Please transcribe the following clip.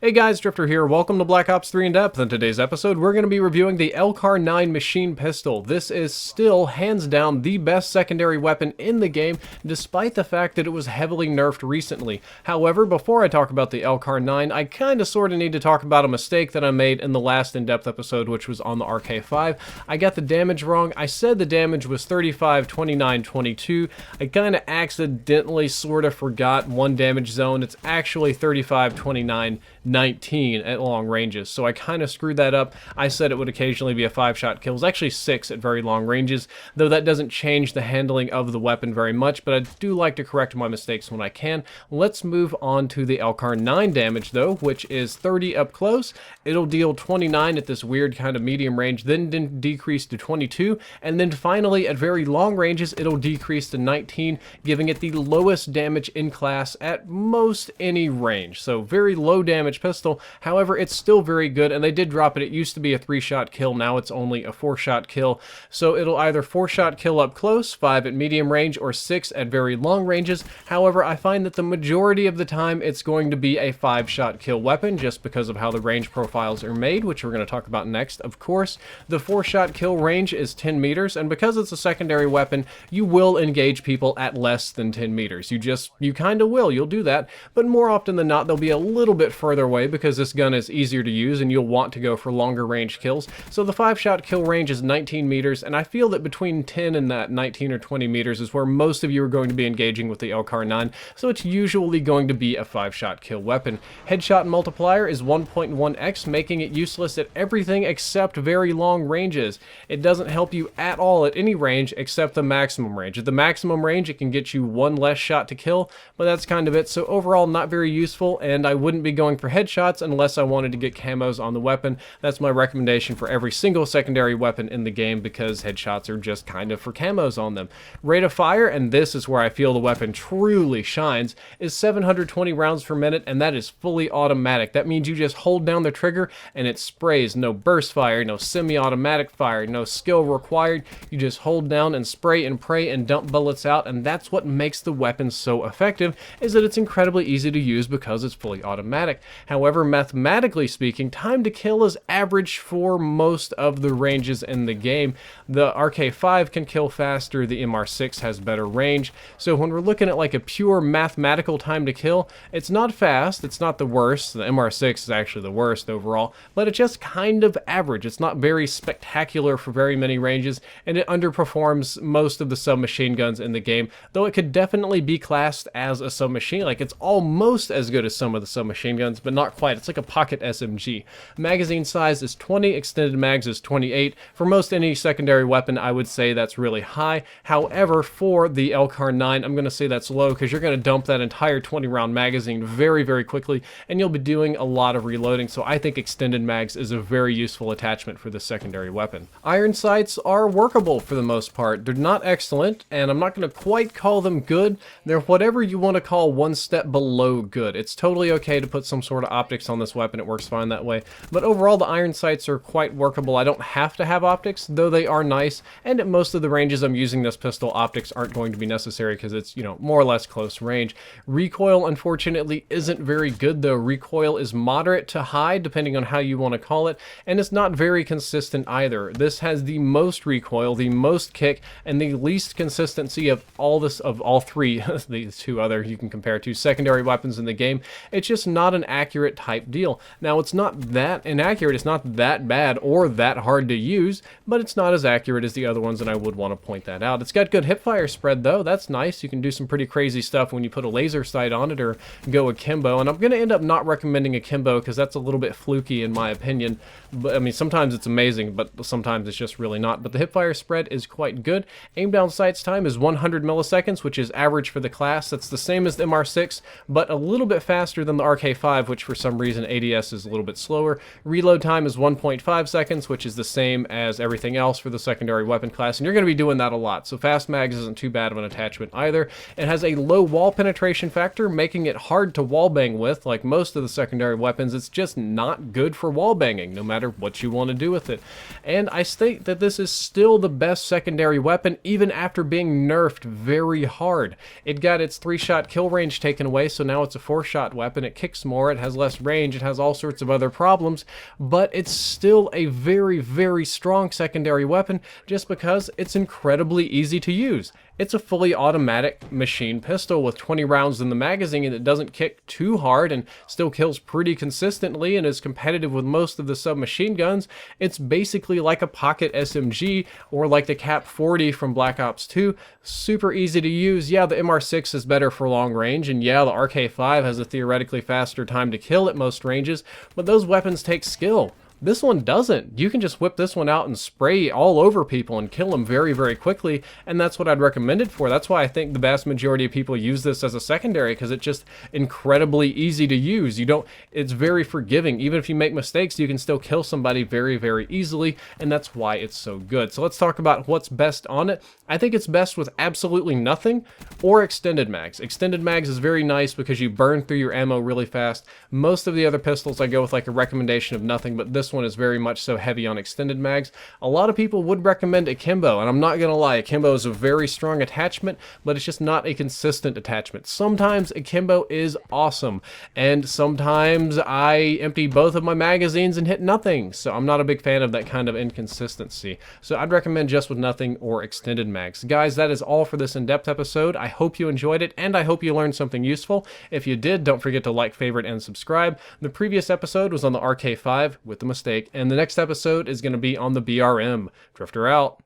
Hey guys, Drifter here. Welcome to Black Ops 3 In Depth. In today's episode, we're going to be reviewing the Elgato 9 machine pistol. This is still, hands down, the best secondary weapon in the game, despite the fact that it was heavily nerfed recently. However, before I talk about the Elgato 9, I kinda sorta need to talk about a mistake that I made in the last In-Depth episode, which was on the RK5. I got the damage wrong. I said the damage was 35, 29, 22. I kinda accidentally sorta forgot one damage zone. It's actually 35, 29, 19 at long ranges, so I kind of screwed that up. I said it would occasionally be a 5-shot kill. It's actually 6 at very long ranges, though that doesn't change the handling of the weapon very much, but I do like to correct my mistakes when I can. Let's move on to the Elgato 9 damage, though, which is 30 up close. It'll deal 29 at this weird kind of medium range, then decrease to 22, and then finally at very long ranges, it'll decrease to 19, giving it the lowest damage in class at most any range. So very low damage pistol. However, it's still very good, and they did drop it. It used to be a 3-shot kill. Now it's only a 4-shot kill. So it'll either 4-shot kill up close, 5 at medium range, or 6 at very long ranges. However, I find that the majority of the time it's going to be a 5-shot kill weapon, just because of how the range profiles are made, which we're going to talk about next. Of course, the 4-shot kill range is 10 meters, and because it's a secondary weapon, you will engage people at less than 10 meters. You kind of will. You'll do that, but more often than not, they'll be a little bit further away because this gun is easier to use and you'll want to go for longer range kills. So the 5-shot kill range is 19 meters, and I feel that between 10 and that 19 or 20 meters is where most of you are going to be engaging with the Elgato 9, so it's usually going to be a 5-shot kill weapon. Headshot multiplier is 1.1x, making it useless at everything except very long ranges. It doesn't help you at all at any range except the maximum range. At the maximum range, it can get you one less shot to kill, but that's kind of it. So overall, not very useful, and I wouldn't be going for headshots unless I wanted to get camos on the weapon. That's my recommendation for every single secondary weapon in the game, because headshots are just kind of for camos on them. Rate of fire, and this is where I feel the weapon truly shines, is 720 rounds per minute, and that is fully automatic. That means you just hold down the trigger and it sprays. No burst fire, no semi-automatic fire, no skill required. You just hold down and spray and pray and dump bullets out, and that's what makes the weapon so effective, is that it's incredibly easy to use because it's fully automatic. However, mathematically speaking, time to kill is average for most of the ranges in the game. The RK5 can kill faster, the MR6 has better range, so when we're looking at like a pure mathematical time to kill, it's not fast, it's not the worst. The MR6 is actually the worst overall, but it's just kind of average. It's not very spectacular for very many ranges, and it underperforms most of the submachine guns in the game, though it could definitely be classed as a submachine. Like, it's almost as good as some of the submachine guns, but not quite. It's like a pocket SMG. Magazine size is 20, extended mags is 28. For most any secondary weapon, I would say that's really high. However, for the Elgato 9, I'm going to say that's low, because you're going to dump that entire 20-round magazine very, very quickly, and you'll be doing a lot of reloading, so I think extended mags is a very useful attachment for the secondary weapon. Iron sights are workable for the most part. They're not excellent, and I'm not going to quite call them good. They're whatever you want to call one step below good. It's totally okay to put some sort of optics on this weapon. It works fine that way. But overall, the iron sights are quite workable. I don't have to have optics, though they are nice. And at most of the ranges I'm using this pistol, optics aren't going to be necessary because it's, you know, more or less close range. Recoil, unfortunately, isn't very good, though. Recoil is moderate to high, depending on how you want to call it. And it's not very consistent either. This has the most recoil, the most kick, and the least consistency of all three, the two other you can compare to secondary weapons in the game. It's just not an accurate type deal. Now, it's not that inaccurate, it's not that bad or that hard to use, but it's not as accurate as the other ones, and I would want to point that out. It's got good hipfire spread, though. That's nice. You can do some pretty crazy stuff when you put a laser sight on it or go akimbo, and I'm going to end up not recommending akimbo because that's a little bit fluky in my opinion. But I mean, sometimes it's amazing, but sometimes it's just really not. But the hipfire spread is quite good. Aim down sights time is 100 milliseconds, which is average for the class. That's the same as the MR6, but a little bit faster than the RK5, which for some reason ADS is a little bit slower. Reload time is 1.5 seconds, which is the same as everything else for the secondary weapon class, and you're going to be doing that a lot. So fast mags isn't too bad of an attachment either. It has a low wall penetration factor, making it hard to wallbang with. Like most of the secondary weapons, it's just not good for wallbanging, no matter what you want to do with it. And I state that this is still the best secondary weapon, even after being nerfed very hard. It got its 3-shot kill range taken away, so now it's a 4-shot weapon. It kicks more, it has has less range, it has all sorts of other problems, but it's still a very, very strong secondary weapon just because it's incredibly easy to use. It's a fully automatic machine pistol with 20 rounds in the magazine, and it doesn't kick too hard and still kills pretty consistently and is competitive with most of the submachine guns. It's basically like a pocket SMG or like the Cap 40 from Black Ops 2. Super easy to use. Yeah, the MR6 is better for long range, and yeah, the RK5 has a theoretically faster time to kill at most ranges, but those weapons take skill. This one doesn't. You can just whip this one out and spray all over people and kill them very, very quickly, and that's what I'd recommend it for. That's why I think the vast majority of people use this as a secondary, because it's just incredibly easy to use. It's very forgiving. Even if you make mistakes, you can still kill somebody very, very easily, and that's why it's so good. So let's talk about what's best on it. I think it's best with absolutely nothing or extended mags. Extended mags is very nice because you burn through your ammo really fast. Most of the other pistols I go with like a recommendation of nothing, but this one is very much so heavy on extended mags. A lot of people would recommend akimbo, and I'm not gonna lie, akimbo is a very strong attachment, but it's just not a consistent attachment. Sometimes akimbo is awesome, and sometimes I empty both of my magazines and hit nothing, so I'm not a big fan of that kind of inconsistency. So I'd recommend just with nothing or extended mags. Guys, that is all for this in-depth episode. I hope you enjoyed it, and I hope you learned something useful. If you did, don't forget to like, favorite, and subscribe. The previous episode was on the RK5 with the mistake, and the next episode is going to be on the BRM. Drifter out.